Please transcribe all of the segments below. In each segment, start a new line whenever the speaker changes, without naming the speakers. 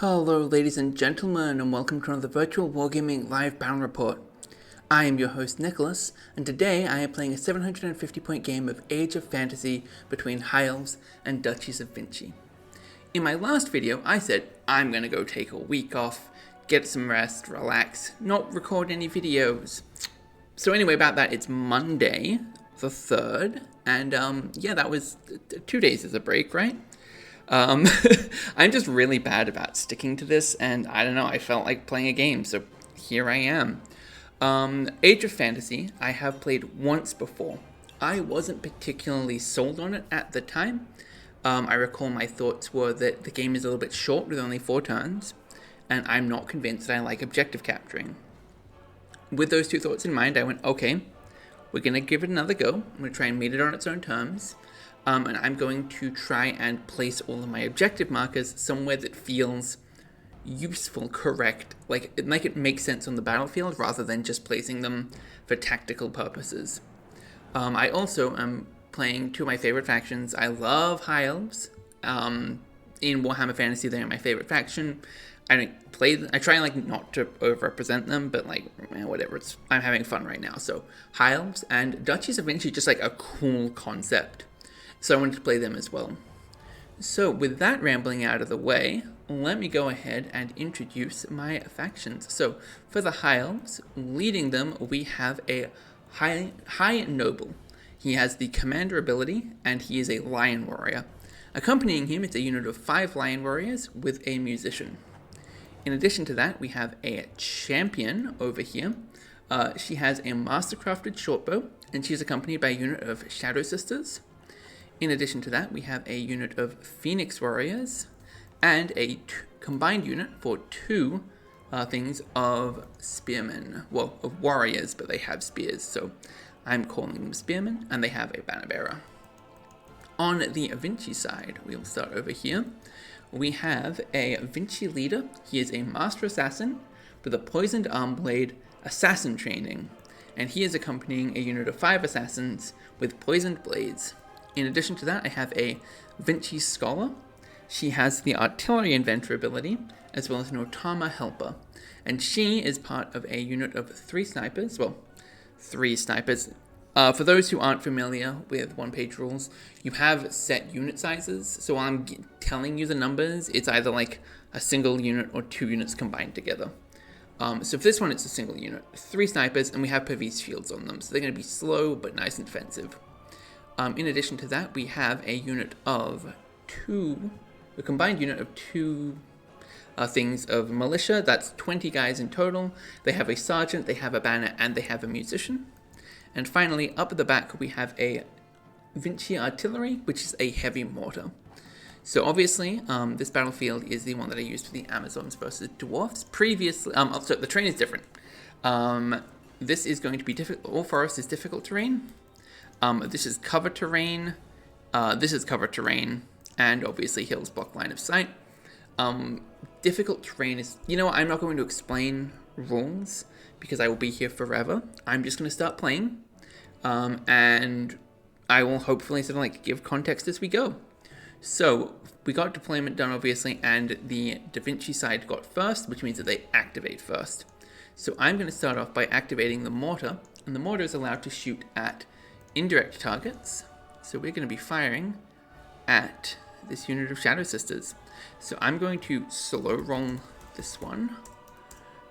Hello ladies and gentlemen, and welcome to another Virtual Wargaming Live Battle Report. I am your host Nicholas, and today I am playing a 750 point game of Age of Fantasy between High Elves and Duchies of Vinci. In my last video I said I'm gonna go take a week off, get some rest, relax, not record any videos. So anyway, about that, it's Monday the 3rd, and yeah, that was 2 days as a break, right? I'm just really bad about sticking to this, and I don't know, I felt like playing a game, so here I am. Age of Fantasy, I have played once before. I wasn't particularly sold on it at the time. I recall my thoughts were that the game is a little bit short with only 4 turns, and I'm not convinced that I like objective capturing. With those two thoughts in mind, I went, okay, we're going to give it another go. I'm going to try and meet it on its own terms. And I'm going to try and place all of my objective markers somewhere that feels useful, correct, like it makes sense on the battlefield rather than just placing them for tactical purposes. I also am playing two of my favorite factions. I love High Elves. In Warhammer Fantasy, they're my favorite faction. I try like not to overrepresent them, but like whatever. I'm having fun right now. So High Elves and Duchies of Vinci, just like a cool concept. So I wanted to play them as well. So with that rambling out of the way, let me go ahead and introduce my factions. So for the High Elves, leading them, we have a High Noble. He has the Commander ability, and he is a Lion Warrior. Accompanying him is a unit of 5 Lion Warriors with a Musician. In addition to that, we have a Champion over here. She has a Mastercrafted Shortbow, and she's accompanied by a unit of Shadow Sisters. In addition to that, we have a unit of Phoenix Warriors and a combined unit for 2 things of Spearmen. Well, of Warriors, but they have spears, so I'm calling them Spearmen, and they have a Banner Bearer. On the Vinci side, we'll start over here. We have a Vinci leader. He is a Master Assassin with a Poisoned Arm Blade Assassin training, and he is accompanying a unit of 5 Assassins with Poisoned Blades. In addition to that, I have a Vinci Scholar. She has the Artillery Inventor ability, as well as an Otama Helper. And she is part of a unit of 3 snipers. Well, 3 snipers. For those who aren't familiar with OnePageRules, you have set unit sizes. So while I'm telling you the numbers, it's either like a single unit or 2 units combined together. So for this one, it's a single unit. 3 snipers, and we have Pavis shields on them. So they're going to be slow, but nice and defensive. In addition to that, we have a unit of 2, a combined unit of 2 things of militia. That's 20 guys in total. They have a sergeant, they have a banner, and they have a musician. And finally, up at the back, we have a Vinci artillery, which is a heavy mortar. So obviously, this battlefield is the one that I used for the Amazons versus Dwarfs. Previously, so the terrain is different. This is going to be difficult. All forest is difficult terrain. This is cover terrain, this is cover terrain, and obviously hills block line of sight. Difficult terrain is, I'm not going to explain rules, because I will be here forever. I'm just going to start playing, and I will hopefully sort of give context as we go. So, we got deployment done obviously, and the Da Vinci side got first, which means that they activate first. So I'm going to start off by activating the mortar, and the mortar is allowed to shoot at indirect targets, so we're going to be firing at this unit of Shadow Sisters. So I'm going to slow roll this one,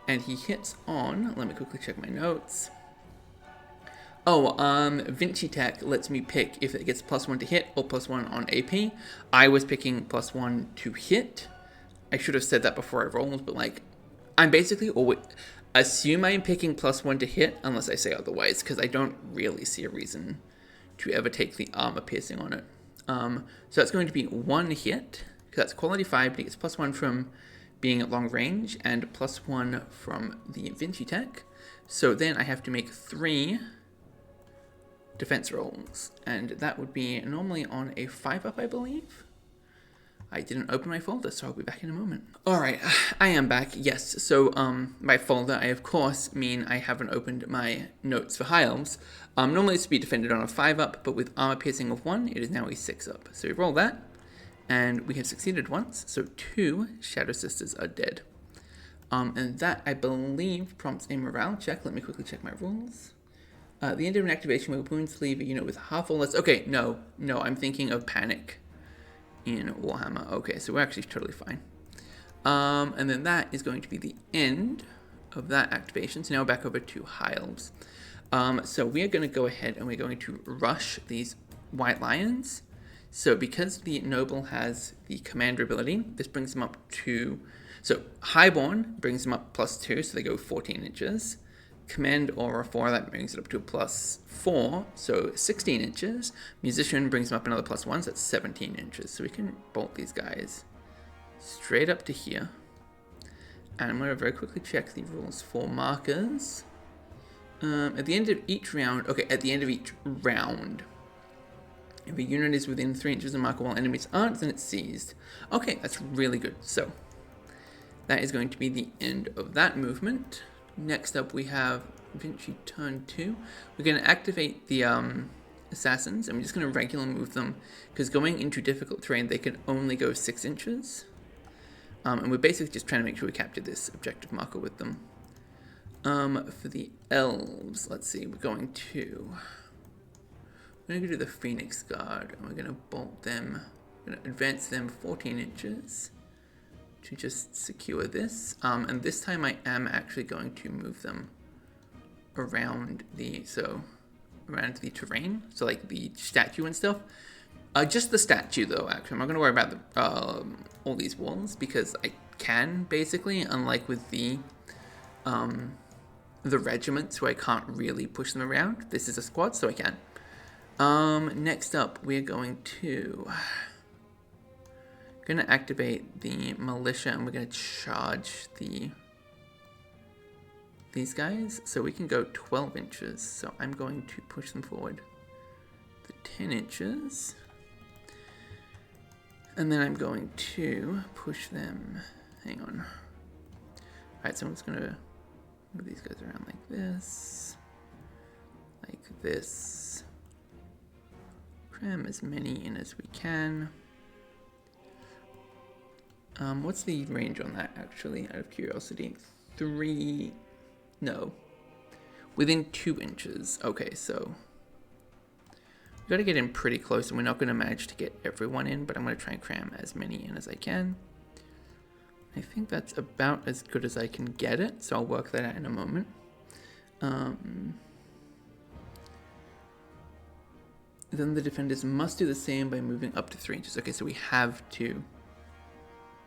and he hits on, let me quickly check my notes. Vinci Tech lets me pick if it gets +1 to hit or +1 on AP. I was picking +1 to hit. I should have said that before I rolled, but I'm basically always assume I am picking +1 to hit unless I say otherwise, because I don't really see a reason to ever take the armor piercing on it. So that's going to be 1 hit, because that's quality 5, but he gets +1 from being at long range and +1 from the Vinci Tech. So then I have to make 3 defense rolls, and that would be normally on a 5-up, I believe. I didn't open my folder, so I'll be back in a moment. Alright, I am back, yes. So, my folder, I of course mean I haven't opened my notes for High Elves. Normally this would be defended on a 5-up, but with armor piercing of 1, it is now a 6-up. So we roll that, And we have succeeded once, so 2 Shadow Sisters are dead. And that, I believe, prompts a morale check. Let me quickly check my rules. At the end of an activation where wounds leave a unit with half or less... Okay, no, I'm thinking of panic in Warhammer. Okay, so we're actually totally fine. And then that is going to be the end of that activation. So now we're back over to High Elves. So we are going to go ahead and we're going to rush these White Lions. So because the Noble has the Commander ability, this brings them up to... So Highborn brings them up +2, so they go 14 inches. Command Aura 4, that brings it up to a +4, so 16 inches. Musician brings them up another +1, so that's 17 inches. So we can bolt these guys straight up to here. And I'm going to very quickly check the rules for markers. At the end of each round, if a unit is within 3 inches of marker while enemies aren't, then it's seized. Okay, that's really good. So that is going to be the end of that movement. Next up we have Vinci turn 2. We're going to activate the assassins, and we're just going to regular move them, because going into difficult terrain they can only go 6 inches. And we're basically just trying to make sure we capture this objective marker with them. For the Elves, let's see, we're going to do the Phoenix Guard, and we're going to bolt them, we're going to advance them 14 inches. To just secure this, and this time I am actually going to move them around the terrain, so like the statue and stuff. Just the statue though. Actually, I'm not going to worry about all these walls because I can basically, unlike with the regiments where I can't really push them around. This is a squad, so I can. Next up, we're going to activate the militia, and we're going to charge these guys, so we can go 12 inches. So I'm going to push them forward to 10 inches, and then I'm going to push them. Hang on. All right, so I'm just going to move these guys around like this, cram as many in as we can. What's the range on that, actually, out of curiosity? 3... No. Within 2 inches. Okay, so we've got to get in pretty close, and we're not going to manage to get everyone in, but I'm going to try and cram as many in as I can. I think that's about as good as I can get it, so I'll work that out in a moment. Then the defenders must do the same by moving up to 3 inches. Okay, so we have to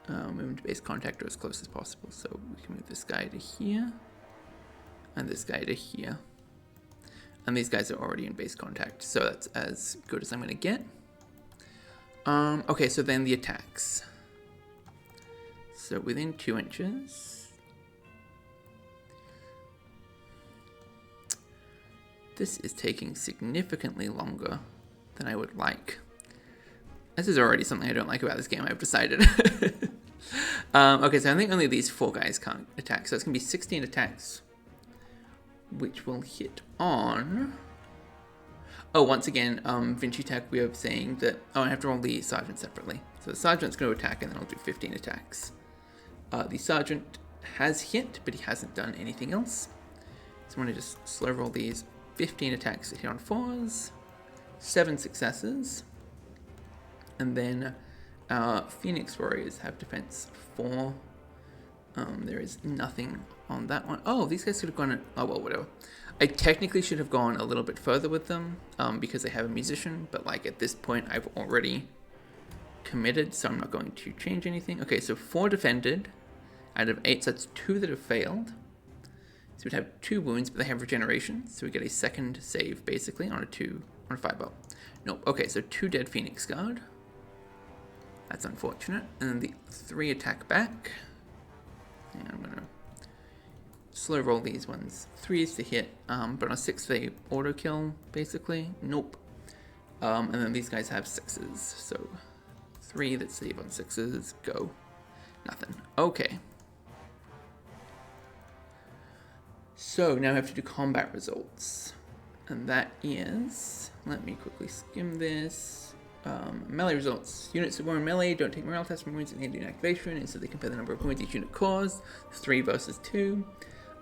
move into base contact or as close as possible. So we can move this guy to here, and this guy to here. And these guys are already in base contact, so that's as good as I'm going to get. Okay, so then the attacks. So within 2 inches. This is taking significantly longer than I would like. This is already something I don't like about this game, I've decided. Okay, so I think only these 4 guys can't attack. So it's going to be 16 attacks, which will hit on... Oh, once again, Vinci Tech, we are saying that... Oh, I have to roll the Sergeant separately. So the Sergeant's going to attack, and then I'll do 15 attacks. The Sergeant has hit, but he hasn't done anything else. So I'm going to just slow roll these. 15 attacks hit on 4s, 7 successes, and then Phoenix Warriors have defense 4. There is nothing on that one. Oh, these guys could have gone... Oh, well, whatever. I technically should have gone a little bit further with them because they have a musician, but like at this point I've already committed, so I'm not going to change anything. Okay, so 4 defended out of 8, so that's 2 that have failed. So we'd have 2 wounds, but they have regeneration, so we get a second save basically on a 5 belt. Nope. Okay, so 2 dead Phoenix Guard. That's unfortunate. And then the 3 attack back. And I'm gonna slow roll these ones. 3s to hit, but on a 6 they auto kill basically. Nope. And then these guys have 6s, so 3 that save on 6s. Go. Nothing. Okay. So now I have to do combat results, and that is, let me quickly skim this. Melee results. Units that were in melee don't take morale tests from wounds at the end of an activation, and so they compare the number of wounds each unit caused. 3 versus 2.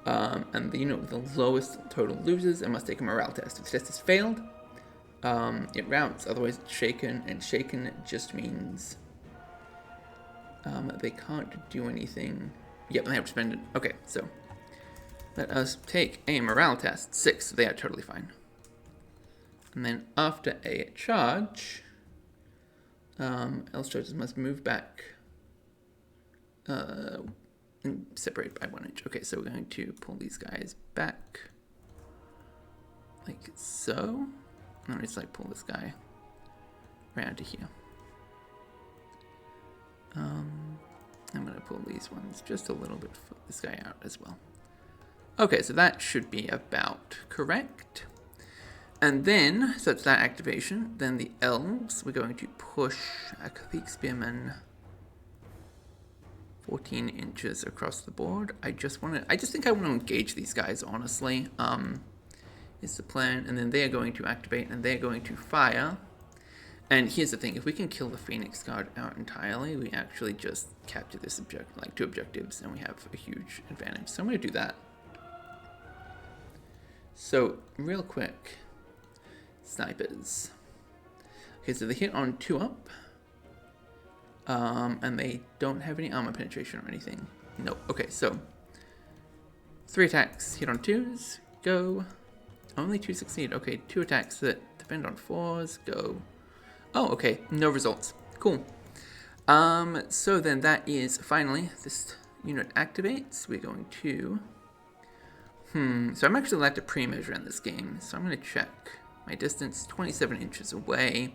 And the unit with the lowest total loses and must take a morale test. If the test is failed, it routs, otherwise it's shaken, and shaken just means they can't do anything. Yep, they have to spend it. Okay, so let us take a morale test. 6, so they are totally fine. And then after a charge, Elves charges must move back and separate by 1 inch. Okay, so we're going to pull these guys back like so. And just like pull this guy around to here. I'm going to pull these ones just a little bit, for this guy out as well. Okay, so that should be about correct. And then, so that's that activation. Then the Elves, we're going to push a Catholic Spearman 14 inches across the board. I just think I want to engage these guys, honestly. Is the plan. And then they are going to activate and they're going to fire. And here's the thing, if we can kill the Phoenix Guard out entirely, we actually just capture this objective, like 2 objectives, and we have a huge advantage. So I'm going to do that. So, real quick, snipers. Okay, so they hit on 2 up, and they don't have any armor penetration or anything. Nope. Okay, so 3 attacks, hit on 2s, go. Only 2 succeed. Okay, 2 attacks that depend on 4s, go. Oh, okay, no results. Cool. So then that is finally, this unit activates. We're going to, so I'm actually allowed to pre-measure in this game. So I'm going to check my distance, 27 inches away.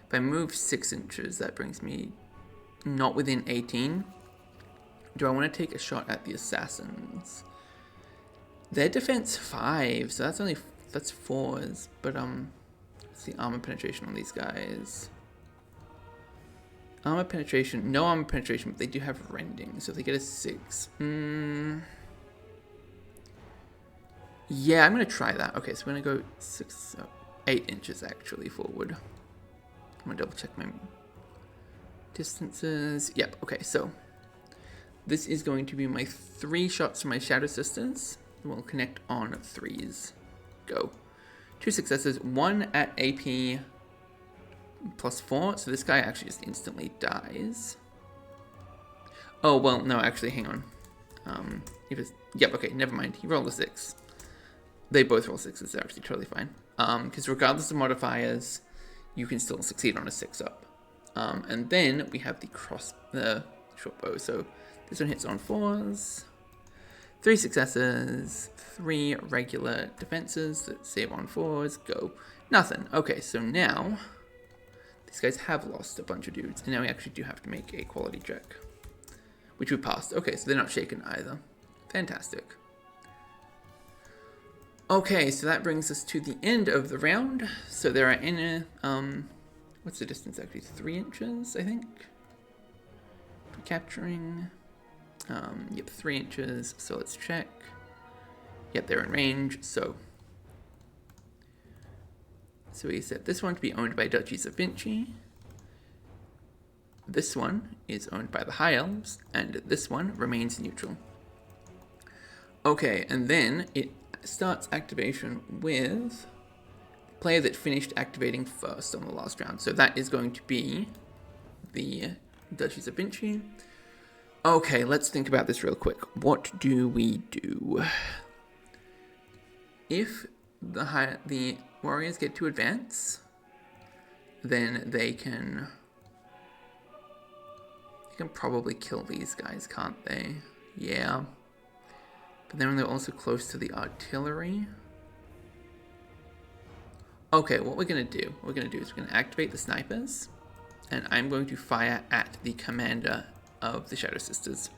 If I move 6 inches, that brings me not within 18. Do I want to take a shot at the assassins? Their defense 5, so that's 4s, but what's the armor penetration on these guys? Armor penetration, no armor penetration, but they do have rending, so if they get a 6. Yeah, I'm gonna try that. Okay, so we're gonna go 8 inches actually forward. I'm gonna double check my distances. Yep, okay, so this is going to be my 3 shots from my Shadow Sisters. We'll connect on 3s. Go. 2 successes, 1 at AP plus 4, so this guy actually just instantly dies. Oh, well, no, actually, hang on. Yep, okay, never mind. He rolled a 6. They both roll 6s, they're actually totally fine. Because regardless of modifiers, you can still succeed on a 6 up. And then we have the short bow. So this one hits on 4s. 3 successes, 3 regular defenses that save on 4s, go. Nothing. Okay, so now these guys have lost a bunch of dudes, and now we actually do have to make a quality check, which we passed. Okay, so they're not shaken either. Fantastic. Okay, so that brings us to the end of the round. So there are in what's the distance actually? 3 inches, I think. Capturing. Yep, 3 inches, so let's check. Yep, they're in range, so we set this one to be owned by Duchies of Vinci. This one is owned by the High Elves, and this one remains neutral. Okay, and then it starts activation with the player that finished activating first on the last round. So that is going to be the Duchies of Vinci. Okay, let's think about this real quick. What do we do? If the warriors get to advance, then they can probably kill these guys, can't they? Yeah. But then they're also close to the artillery. Okay, what we're going to do is we're going to activate the snipers, and I'm going to fire at the commander of the Shadow Sisters.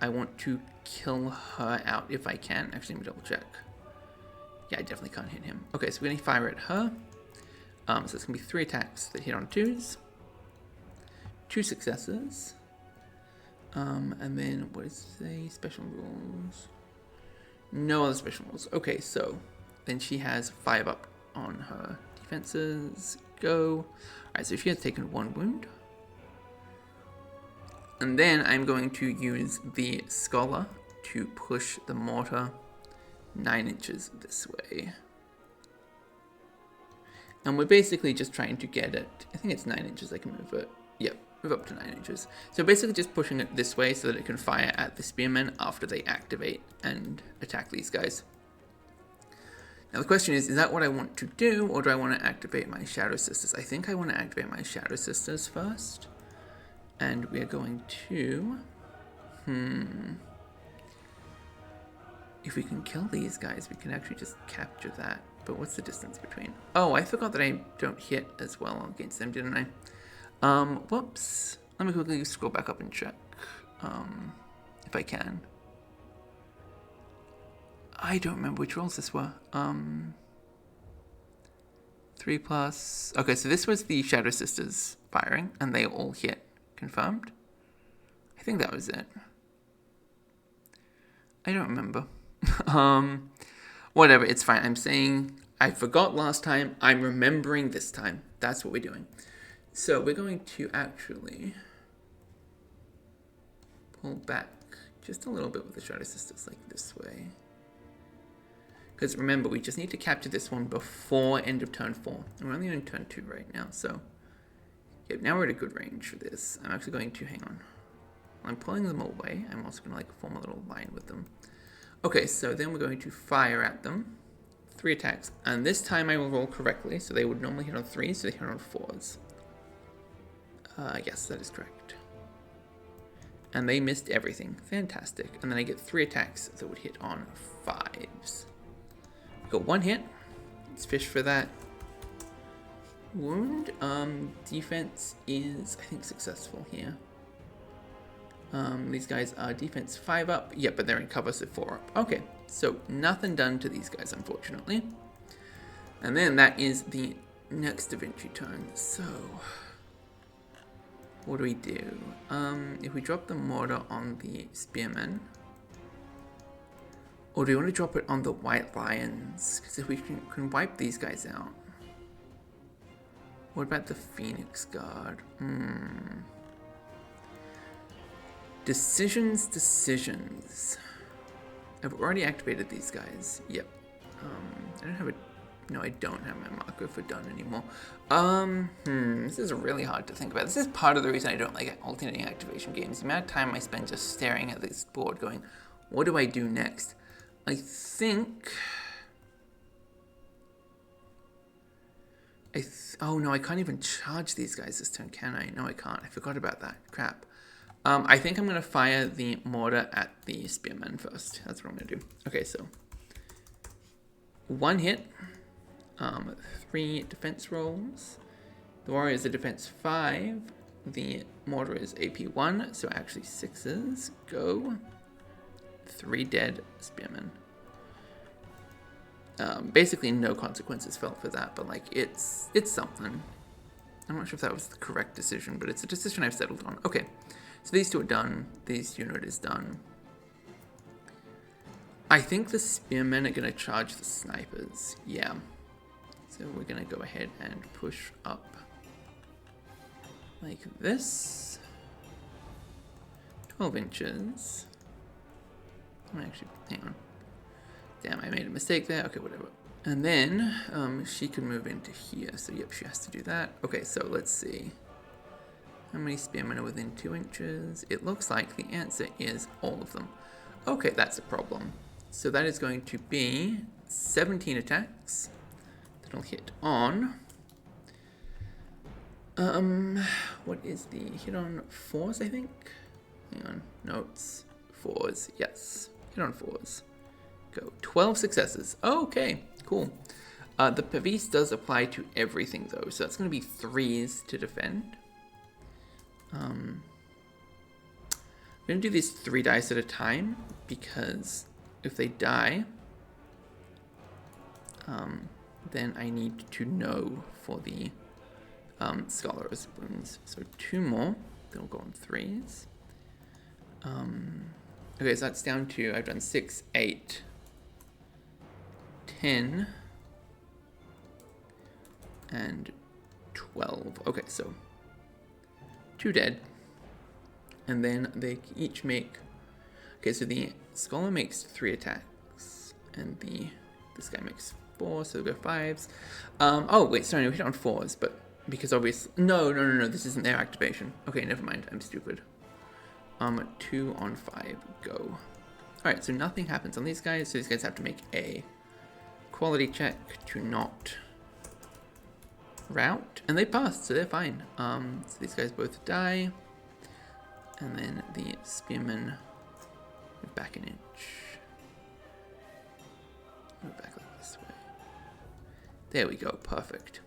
I want to kill her out if I can. Actually, let me double check. Yeah, I definitely can't hit him. Okay, so we're going to fire at her. So it's going to be 3 attacks that hit on 2s. 2 successes. And then, what is the special rules? No other special rules. Okay, so then she has 5 up on her defenses, go. Alright, so she has taken 1 wound. And then I'm going to use the Scholar to push the mortar 9 inches this way. And we're basically just trying to get it, I think it's 9 inches, I can move it. Yep, move up to 9 inches. So basically just pushing it this way so that it can fire at the spearmen after they activate and attack these guys. Now the question is that what I want to do, or do I want to activate my Shadow Sisters? I think I want to activate my Shadow Sisters first. And we are going to... If we can kill these guys, we can actually just capture that. But what's the distance between? Oh, I forgot that I don't hit as well against them, didn't I? Whoops. Let me quickly scroll back up and check. If I can. I don't remember which rolls this were. 3 plus... Okay, so this was the Shadow Sisters firing, and they all hit. Confirmed? I think that was it. I don't remember. Whatever, it's fine. I'm saying I forgot last time. I'm remembering this time. That's what we're doing. So we're going to actually pull back just a little bit with the Shadow Sisters, like this way. Because remember, we just need to capture this one before end of turn 4. And we're only on turn 2 right now, so... Yep, now we're at a good range for this. I'm actually going to, hang on. I'm pulling them away. I'm also going to like form a little line with them. Okay, so then we're going to fire at them. 3 attacks. And this time I will roll correctly. So they would normally hit on 3s, so they hit on 4s. Yes, that is correct. And they missed everything. Fantastic. And then I get 3 attacks that would hit on 5s. Got 1 hit. Let's fish for that. Wound. Defense is, I think, successful here. These guys are defense 5 up. Yeah, but they're in cover, so 4 up. Okay, so nothing done to these guys, unfortunately. And then that is the next Da Vinci turn. So, what do we do? If we drop the mortar on the spearmen, or do we want to drop it on the white lions? Because if we can wipe these guys out. What about the Phoenix Guard? Decisions. I've already activated these guys. Yep. I don't have a... No, I don't have my marker for done anymore. This is really hard to think about. This is part of the reason I don't like alternating activation games. The amount of time I spend just staring at this board going, what do I do next? I think... Oh no, I can't even charge these guys this turn, can I? No, I can't. I forgot about that. Crap. I think I'm going to fire the mortar at the spearmen first. That's what I'm going to do. Okay, so 1 hit, 3 defense rolls. The warrior is a defense 5. The mortar is AP 1, so actually 6s. Go. 3 dead spearmen. Basically no consequences felt for that, but like it's something. I'm not sure if that was the correct decision, but it's a decision I've settled on. Okay, so these 2 are done. This unit is done. I think the spearmen are going to charge the snipers. Yeah. So we're going to go ahead and push up like this. 12 inches. Actually, hang on. Damn, I made a mistake there. Okay, whatever. And then she can move into here. So, yep, she has to do that. Okay, so let's see. How many spearmen are within 2 inches? It looks like the answer is all of them. Okay, that's a problem. So that is going to be 17 attacks. That'll hit on... what is the hit on 4s, I think? Hang on. Notes. 4s. Yes. Hit on 4s. Go. 12 successes. Okay, cool. The Pavis does apply to everything, though, so that's going to be 3s to defend. I'm going to do these 3 dice at a time, because if they die, then I need to know for the Scholar's wounds. So 2 more, they'll go on 3s. Okay, so that's down to, I've done 6, 8, 10, and 12. Okay, so 2 dead. And then they each make... Okay, so the Scholar makes 3 attacks. And this guy makes 4, so they'll go 5s. Oh, wait, sorry, we hit on 4s, but because obviously... No, this isn't their activation. Okay, never mind, I'm stupid. 2 on 5, go. Alright, so nothing happens on these guys, so these guys have to make a quality check to not rout, and they passed, so they're fine. So these guys both die, and then the spearmen move back an inch. Move back like this way. There we go, perfect.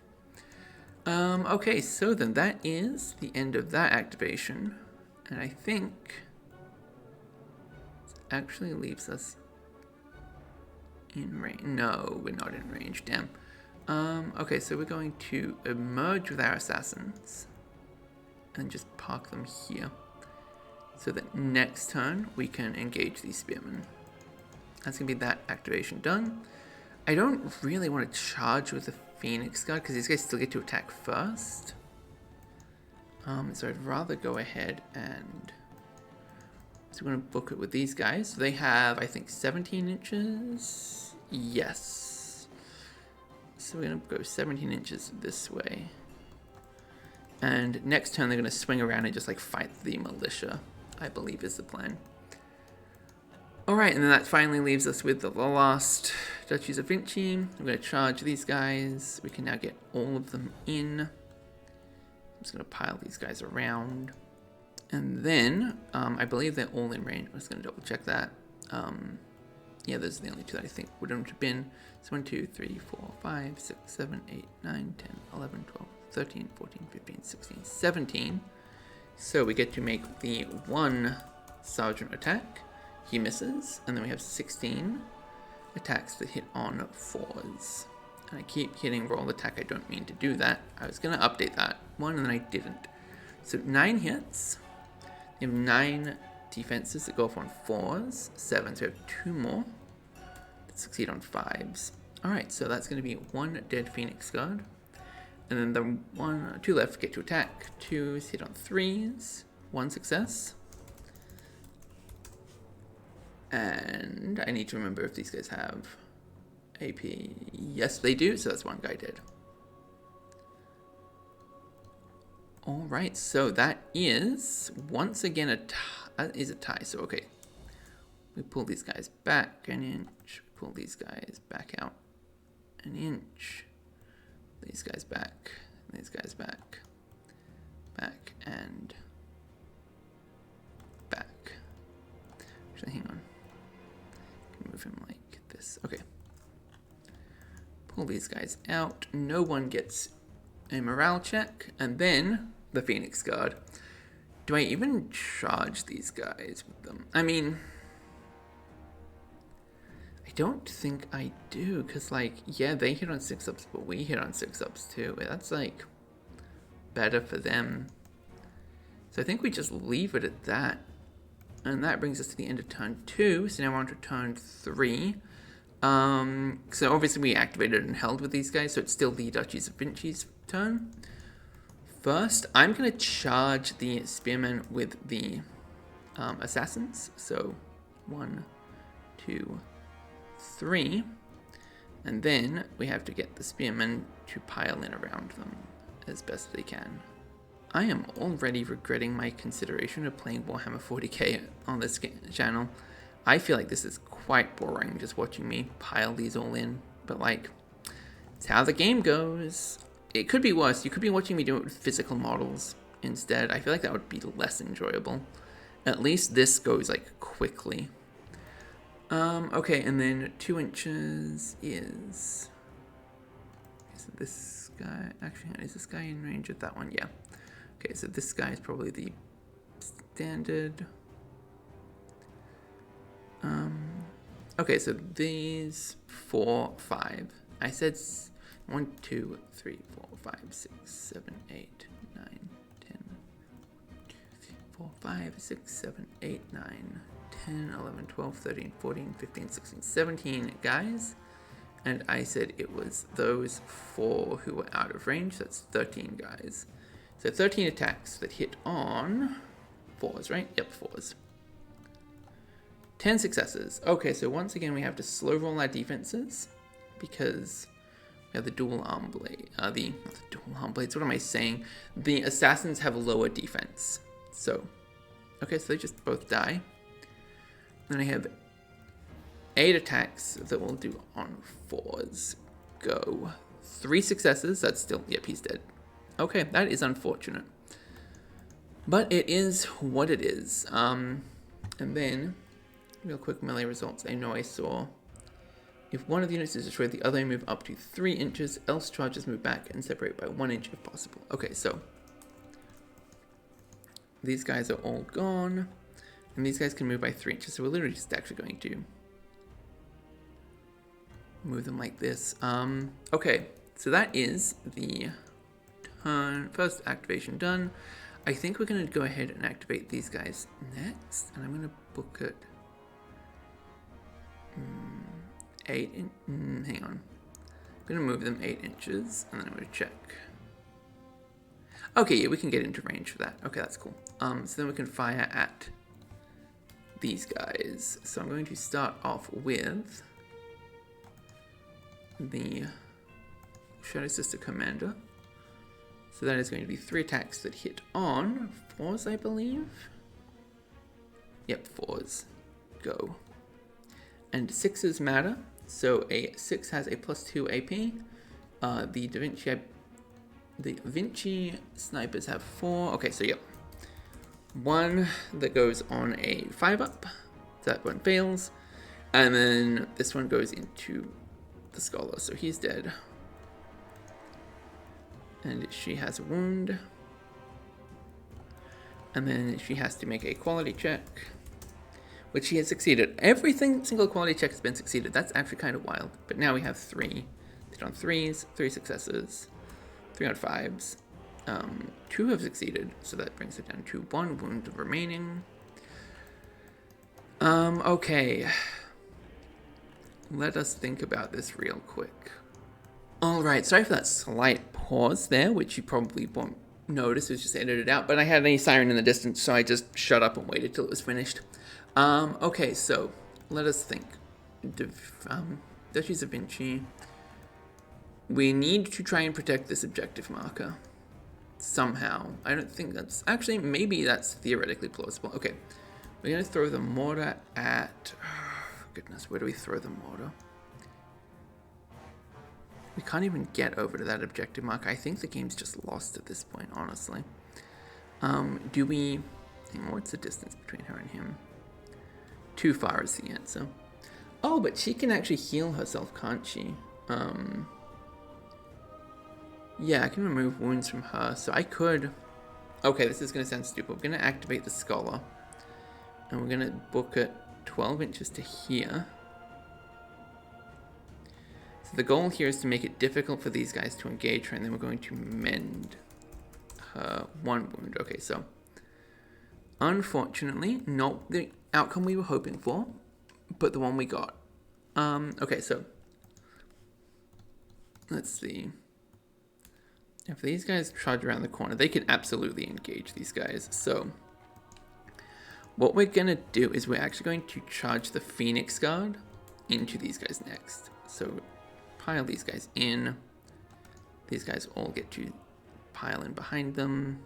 Okay, so then that is the end of that activation, and I think it actually leaves us in range. No, we're not in range, damn. Okay, so we're going to merge with our assassins and just park them here so that next turn we can engage these spearmen. That's going to be that activation done. I don't really want to charge with the Phoenix Guard because these guys still get to attack first. So I'd rather go ahead and... So we're going to book it with these guys. So they have, I think, 17 inches. Yes. So we're going to go 17 inches this way. And next turn they're going to swing around and just like fight the militia, I believe is the plan. Alright, and then that finally leaves us with the last Duchies of Vinci. We're going to charge these guys. We can now get all of them in. I'm just going to pile these guys around. And then, I believe they're all in range. I'm just going to double check that. Yeah, those are the only 2 that I think wouldn't have been. So 1, 2, 3, 4, 5, 6, 7, 8, 9, 10, 11, 12, 13, 14, 15, 16, 17. So we get to make the 1 sergeant attack. He misses. And then we have 16 attacks that hit on 4s. And I keep hitting roll attack. I don't mean to do that. I was going to update that one and then I didn't. So 9 hits. You have 9 defenses that go off on 4s. 7, so we have 2 more that succeed on 5s. Alright, so that's going to be 1 dead Phoenix Guard. And then the 2 left get to attack. 2 hit on 3s. 1 success. And I need to remember if these guys have AP. Yes, they do, so that's 1 guy dead. Alright, so that is once again a tie. So okay, we pull these guys back an inch, pull these guys back out an inch, these guys back, back, and back. Actually, hang on. Move him like this. Okay. Pull these guys out. No one gets a morale check, and then the Phoenix Guard. Do I even charge these guys with them? I mean, I don't think I do, because, like, yeah, they hit on 6-ups, but we hit on 6-ups too. That's, like, better for them. So I think we just leave it at that. And that brings us to the end of turn 2, so now we're on to turn 3. So obviously we activated and held with these guys, so it's still the Duchies of Vinci's turn. First, I'm going to charge the spearmen with the assassins. So 1, 2, 3. And then we have to get the spearmen to pile in around them as best they can. I am already regretting my consideration of playing Warhammer 40k on this channel. I feel like this is quite boring, just watching me pile these all in. But, like, it's how the game goes. It could be worse. You could be watching me do it with physical models instead. I feel like that would be less enjoyable. At least this goes, like, quickly. Okay, and then 2 inches is this guy. Actually, is this guy in range of that one? Yeah. Okay, so this guy is probably the standard. Okay, so these 4, 5. I said 1, 2, 3, 4, 5, 6, 7, 8, 9, 10. 4, 5, 6, 7, 8, 9, 10, 11, 12, 13, 14, 15, 16, 17 guys. And I said it was those 4 who were out of range. That's 13 guys. So 13 attacks that hit on 4s, right? Yep, 4s. 10 successes. Okay, so once again we have to slow roll our defenses because we have the dual arm blade. Not the dual arm blades. What am I saying? The assassins have lower defense. So, okay, so they just both die. Then I have 8 attacks that will do on 4s. Go. 3 successes. That's still, yep, he's dead. Okay, that is unfortunate. But it is what it is. And then, real quick melee results. I know I saw, if one of the units is destroyed, the other move up to 3 inches, else charges move back and separate by 1 inch if possible. Okay, so these guys are all gone, and these guys can move by 3 inches, so we're literally just actually going to move them like this. Okay, so that is the first activation done. I think we're going to go ahead and activate these guys next, and I'm going to book it 8 hang on. I'm going to move them 8 inches, and then I'm going to check. Okay, yeah, we can get into range for that. Okay, that's cool. So then we can fire at these guys. So I'm going to start off with the Shadow Sister Commander. So that is going to be 3 attacks that hit on 4s, I believe. Yep, 4s. Go. And 6s matter. So a 6 has a +2 AP. The Vinci snipers have 4. Okay, so yep. 1 that goes on a 5-up. That one fails. And then this one goes into the Scholar, so he's dead. And she has a wound. And then she has to make a quality check, which she has succeeded. Every single quality check has been succeeded. That's actually kind of wild. But now we have 3. Hit on 3s, 3 successes, 3 on 5s. 2 have succeeded, so that brings it down to 1 wound remaining. Okay. Let us think about this real quick. Alright, sorry for that slight pause there, which you probably won't notice. It was just edited out, but I had a siren in the distance, so I just shut up and waited till it was finished. Okay, so let us think. Duchies of Vinci. We need to try and protect this objective marker. Somehow. I don't think that's... Actually, maybe that's theoretically plausible. Okay. We're going to throw the mortar at... goodness, where do we throw the mortar? We can't even get over to that objective marker. I think the game's just lost at this point, honestly. Do we... Hang on, what's the distance between her and him? Too far is the answer. Oh, but she can actually heal herself, can't she? Yeah, I can remove wounds from her, so I could... Okay, this is going to sound stupid. We're going to activate the Scholar, and we're going to book it 12 inches to here. So the goal here is to make it difficult for these guys to engage her, and then we're going to mend her 1 wound. Okay, so unfortunately, not the outcome we were hoping for, but the one we got. Okay, so let's see. If these guys charge around the corner, they can absolutely engage these guys. So what we're going to do is we're actually going to charge the Phoenix Guard into these guys next. So pile these guys in. These guys all get to pile in behind them.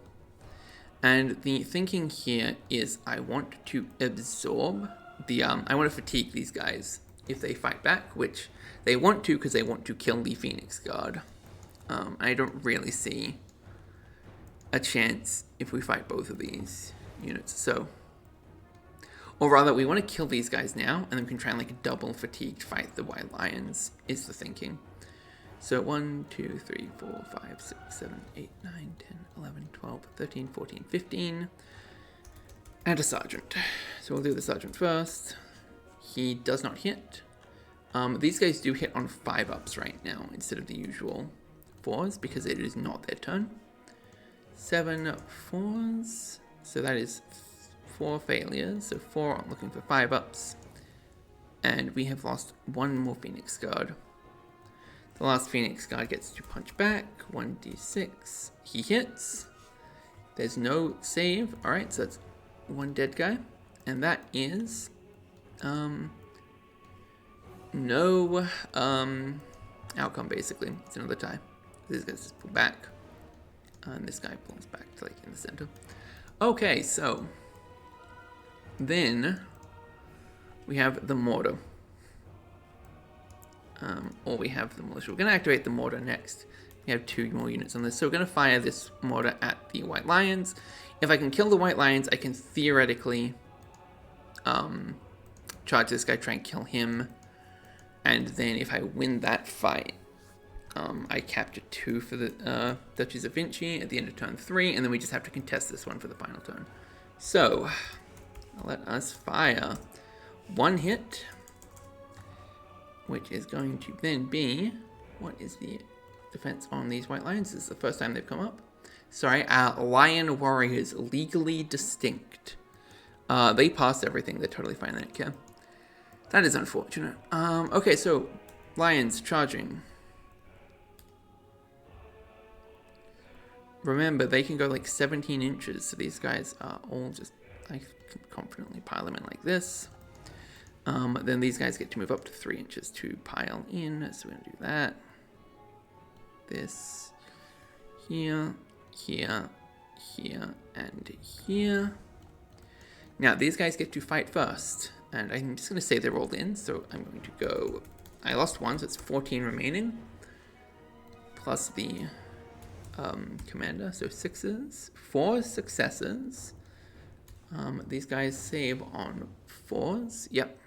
And the thinking here is I want to absorb the... I want to fatigue these guys if they fight back, which they want to because they want to kill the Phoenix Guard. I don't really see a chance if we fight both of these units, so... Or rather, we want to kill these guys now, and then we can try and like a double fatigued fight the White Lions, is the thinking. So 1, 2, 3, 4, 5, 6, 7, 8, 9, 10, 11, 12, 13, 14, 15. And a Sergeant. So we'll do the Sergeant first. He does not hit. These guys do hit on 5-ups right now, instead of the usual 4s, because it is not their turn. 7 4s, so that is 4 failures, so 4 I'm looking for 5-ups, and we have lost 1 more Phoenix Guard. The last Phoenix guy gets to punch back. 1d6. He hits. There's no save. Alright, so that's one dead guy. And that is... no outcome, basically. It's another tie. These guys just pull back. And this guy pulls back to, like, in the center. Okay, so... then... we have the mortar. Or we have the militia. We're going to activate the mortar next. We have 2 more units on this. So we're going to fire this mortar at the White Lions. If I can kill the White Lions, I can theoretically charge this guy, try and kill him. And then if I win that fight, I capture 2 for the Duchies of Vinci at the end of turn 3. And then we just have to contest this one for the final turn. So, let us fire 1 hit. Which is going to then be, what is the defense on these White Lions? This is the first time they've come up. Sorry, Lion Warriors, legally distinct. They passed everything, they're totally fine, they don't care. That is unfortunate. Okay, so, Lions charging. Remember, they can go like 17 inches, so these guys are all just, I can confidently pile them in like this. Then these guys get to move up to 3 inches to pile in, so we're going to do that. This, here, here, here, and here. Now, these guys get to fight first, and I'm just going to say they're all in, so I'm going to go... I lost 1, so it's 14 remaining, plus the commander, so 6s, 4 successes. These guys save on 4s, yep.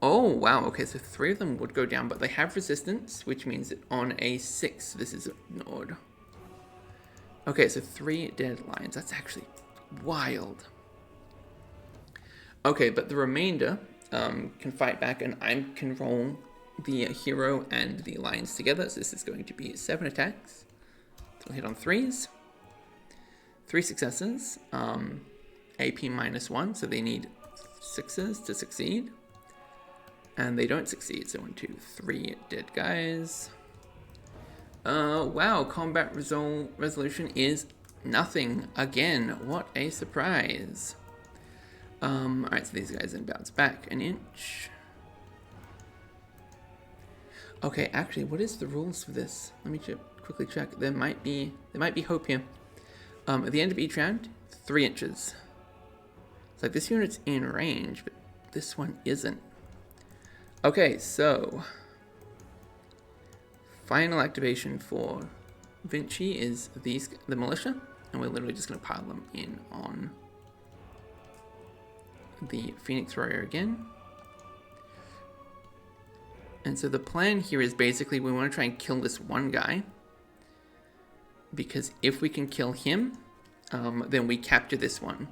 Oh, wow, okay, so 3 of them would go down, but they have resistance, which means that on a 6, this is ignored. Okay, so 3 dead lions, that's actually wild. Okay, but the remainder can fight back, and I can roll the hero and the lions together, so this is going to be 7 attacks. They'll hit on 3s. 3 successes, AP -1, so they need 6s to succeed. And they don't succeed, so 1, 2, 3 dead guys. Wow, combat resolution is nothing again. What a surprise. Alright, so these guys then bounce back an inch. Okay, actually, what is the rules for this? Let me quickly check. There might be hope here. At the end of each round, 3 inches. It's like this unit's in range, but this one isn't. Okay, so final activation for Vinci is the militia, and we're literally just going to pile them in on the Phoenix Warrior again. And so the plan here is basically we want to try and kill this one guy, because if we can kill him, then we capture this one,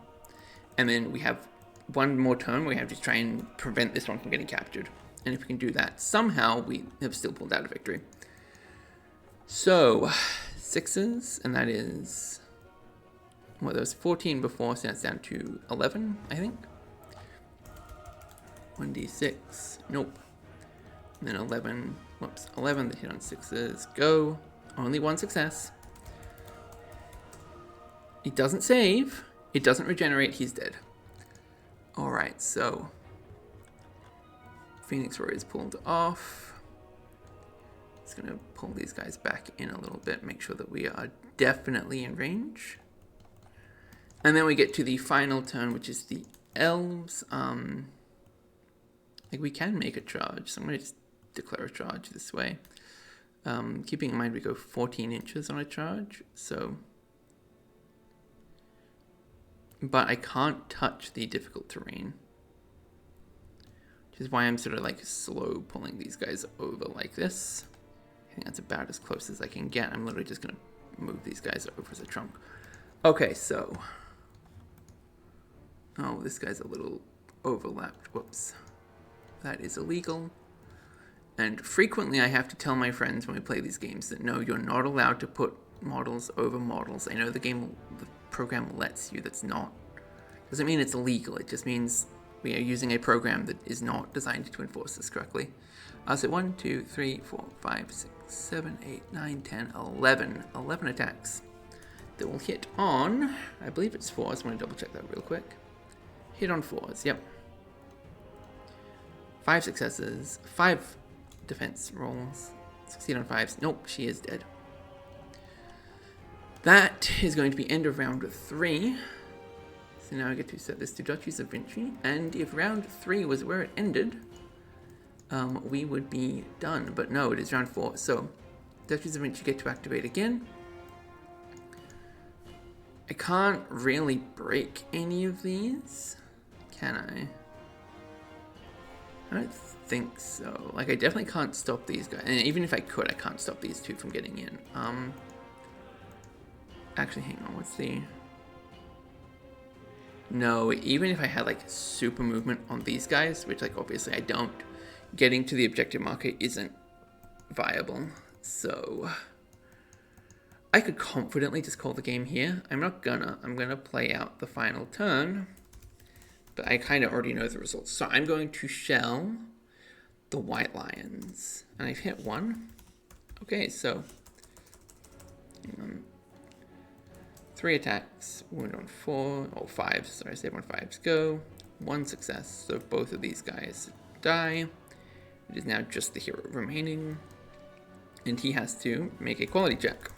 and then we have one more turn where we have to try and prevent this one from getting captured. And if we can do that, somehow we have still pulled out a victory. So, 6s, and that is... well, there was 14 before, so that's down to 11, I think. 1d6, nope. And then 11, whoops, 11 that hit on 6s, go. Only 1 success. It doesn't save, it doesn't regenerate, he's dead. Alright, so... Phoenix Warrior is pulled off. Just going to pull these guys back in a little bit, make sure that we are definitely in range. And then we get to the final turn, which is the Elves. Like, we can make a charge, so I'm going to just declare a charge this way. Keeping in mind we go 14 inches on a charge, so... but I can't touch the difficult terrain. Which is why I'm sort of like slow pulling these guys over like this. I think that's about as close as I can get. I'm literally just going to move these guys over as a trunk. Okay, so... oh, this guy's a little overlapped. Whoops. That is illegal. And frequently I have to tell my friends when we play these games that no, you're not allowed to put models over models. I know the program lets you, that's not. Doesn't mean it's illegal, it just means we are using a program that is not designed to enforce this correctly. So 1, 2, 3, 4, 5, 6, 7, 8, 9, 10, 11. 11 attacks that will hit on, I believe it's 4s. I'm going to double check that real quick. Hit on 4s, yep. 5 successes, 5 defense rolls, succeed on 5s. Nope, she is dead. That is going to be end of round 3. So now I get to set this to Duchies of Vinci, and if round 3 was where it ended, we would be done. But no, it is round 4. So Duchies of Vinci get to activate again. I can't really break any of these, can I? I don't think so. Like, I definitely can't stop these guys. And even if I could, I can't stop these two from getting in. Actually, hang on. What's the... No, even if I had, like, super movement on these guys, which, like, obviously I don't, getting to the objective marker isn't viable. So... I could confidently just call the game here. I'm not gonna. I'm gonna play out the final turn. But I kind of already know the results. So I'm going to shell the white lions. And I've hit 1. Okay, so... 3 attacks. Wound on 4. Oh, 5. Sorry, save on 5s. Go. 1 success. So both of these guys die. It is now just the hero remaining. And he has to make a quality check,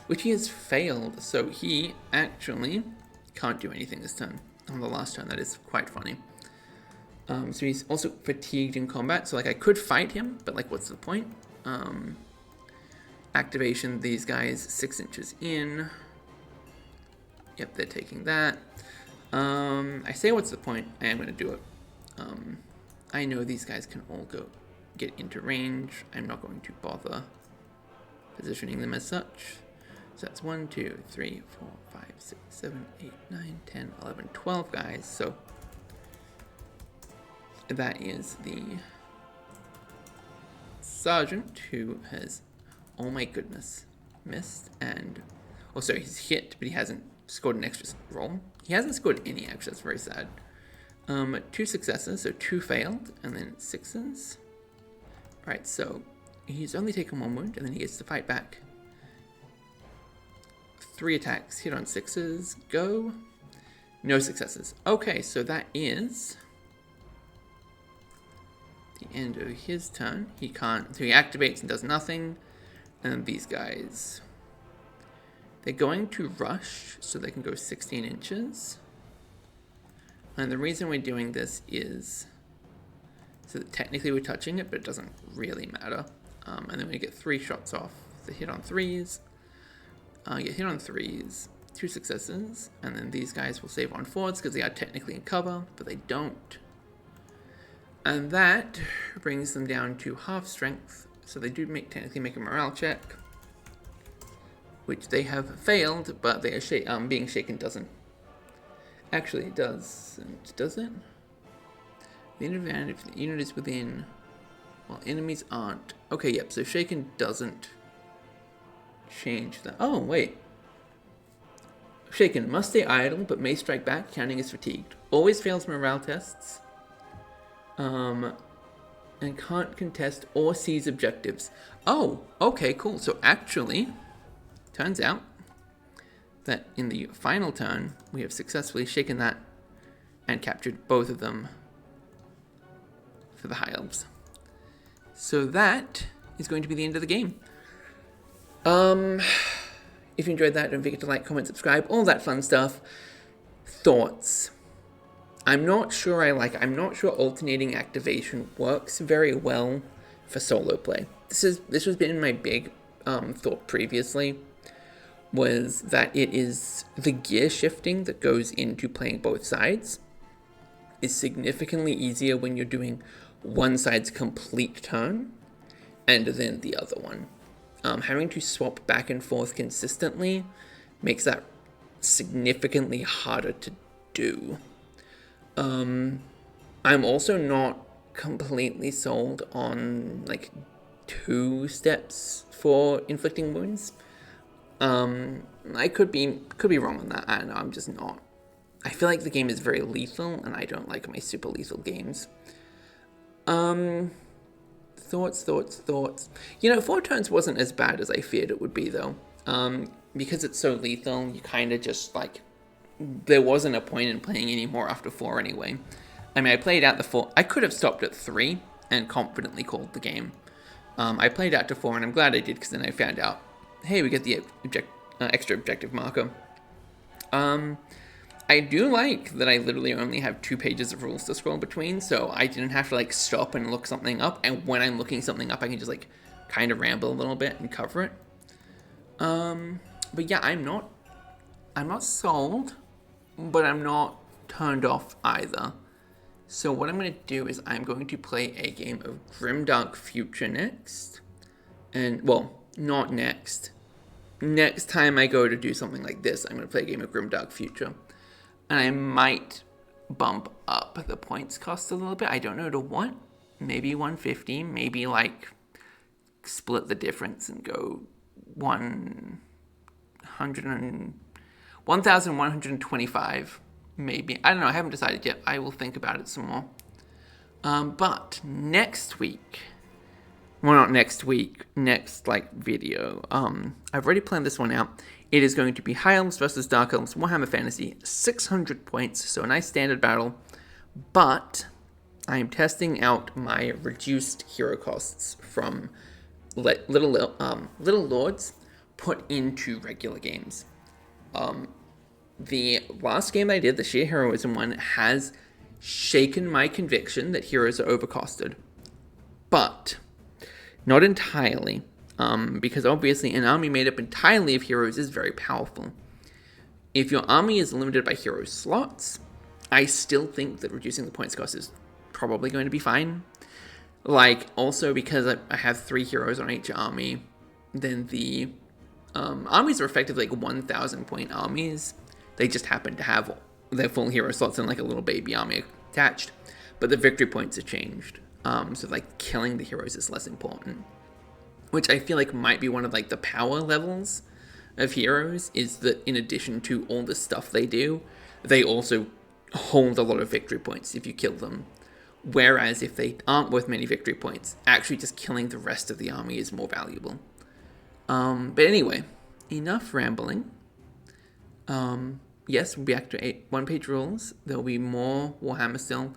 which he has failed, so he actually can't do anything this turn. On the last turn, that is quite funny. So he's also fatigued in combat, so like I could fight him, but like what's the point? Activation, these guys 6 inches in. Yep, they're taking that. I say what's the point? I am going to do it. I know these guys can all get into range. I'm not going to bother positioning them as such. So that's 1, 2, 3, 4, 5, 6, 7, 8, 9, 10, 11, 12 guys. So that is the sergeant who has, oh my goodness, missed. And, oh sorry, he's hit, but he hasn't scored an extra roll. He hasn't scored any extra, that's very sad. 2 successes, so 2 failed, and then 6s. Alright, so he's only taken 1 wound, and then he gets to fight back. 3 attacks, hit on 6s, go. No successes. Okay, so that is the end of his turn. He can't, so he activates and does nothing. And these guys, they're going to rush, so they can go 16 inches. And the reason we're doing this is so that technically we're touching it, but it doesn't really matter. And then we get 3 shots off the hit on 3s. Get hit on 3s, 2 successes, and then these guys will save on 4s because they are technically in cover, but they don't. And that brings them down to half strength, so they do technically make a morale check, which they have failed, but they are being shaken doesn't. Actually, it does it? The advantage if the unit is within, well, enemies aren't. Okay, yep, so shaken doesn't change that. Oh, wait. Shaken must stay idle, but may strike back, counting as fatigued. Always fails morale tests. And can't contest or seize objectives. Oh, okay, cool. So actually, turns out that in the final turn, we have successfully shaken that and captured both of them for the High Elves. So that is going to be the end of the game. If you enjoyed that, don't forget to like, comment, subscribe, all that fun stuff. Thoughts. I'm not sure alternating activation works very well for solo play. This has been my big thought previously, was that it is the gear shifting that goes into playing both sides is significantly easier when you're doing one side's complete turn and then the other one. Having to swap back and forth consistently makes that significantly harder to do. I'm also not completely sold on like 2 steps for inflicting wounds. I could be wrong on that. I don't know. I'm just not. I feel like the game is very lethal, and I don't like my super lethal games. Thoughts. You know, 4 turns wasn't as bad as I feared it would be, though. Because it's so lethal, you kind of just, like, there wasn't a point in playing anymore after 4 anyway. I mean, I played out the 4. I could have stopped at 3 and confidently called the game. I played out to 4, and I'm glad I did, because then I found out, hey, we get the extra objective marker. I do like that I literally only have 2 pages of rules to scroll between, so I didn't have to, like, stop and look something up, and when I'm looking something up, I can just, like, kind of ramble a little bit and cover it. But yeah, I'm not sold, but I'm not turned off either. So what I'm going to do is I'm going to play a game of Grimdark Future next. And, well, not next. Next time I go to do something like this, I'm going to play a game of Grimdark Future. And I might bump up the points cost a little bit. I don't know to what. Maybe 150. Maybe, like, split the difference and go 1,125. Maybe. I don't know. I haven't decided yet. I will think about it some more. But next week... Well, not next week. Next, like, video. I've already planned this one out. It is going to be High Elves versus Dark Elves Warhammer Fantasy. 600 points. So a nice standard battle. But I am testing out my reduced hero costs from Little Lords put into regular games. The last game I did, the sheer heroism one, has shaken my conviction that heroes are overcosted. But not entirely, because obviously an army made up entirely of heroes is very powerful. If your army is limited by hero slots, I still think that reducing the points cost is probably going to be fine. Like, also because I have 3 heroes on each army, then the armies are effectively like 1,000 point armies. They just happen to have their full hero slots and like a little baby army attached. But the victory points are changed. So like killing the heroes is less important. Which I feel like might be one of like the power levels of heroes, is that in addition to all the stuff they do, they also hold a lot of victory points if you kill them. Whereas if they aren't worth many victory points, actually just killing the rest of the army is more valuable. But anyway, enough rambling. Yes, we'll be back to OnePageRules. There'll be more Warhammer still.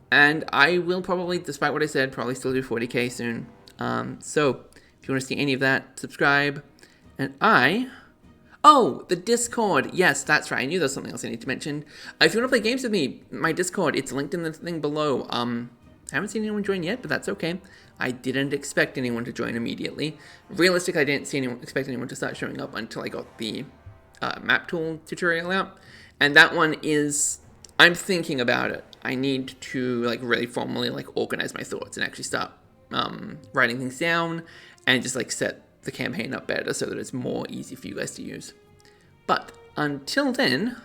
And I will probably, despite what I said, probably still do 40k soon. So, if you want to see any of that, subscribe. And oh, the Discord. Yes, that's right. I knew there was something else I need to mention. If you want to play games with me, my Discord, it's linked in the thing below. I haven't seen anyone join yet, but that's okay. I didn't expect anyone to join immediately. Realistically, I didn't expect anyone to start showing up until I got the map tool tutorial out. And that one is, I'm thinking about it. I need to like really formally like organize my thoughts and actually start writing things down and just like set the campaign up better so that it's more easy for you guys to use. But until then,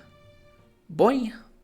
boy.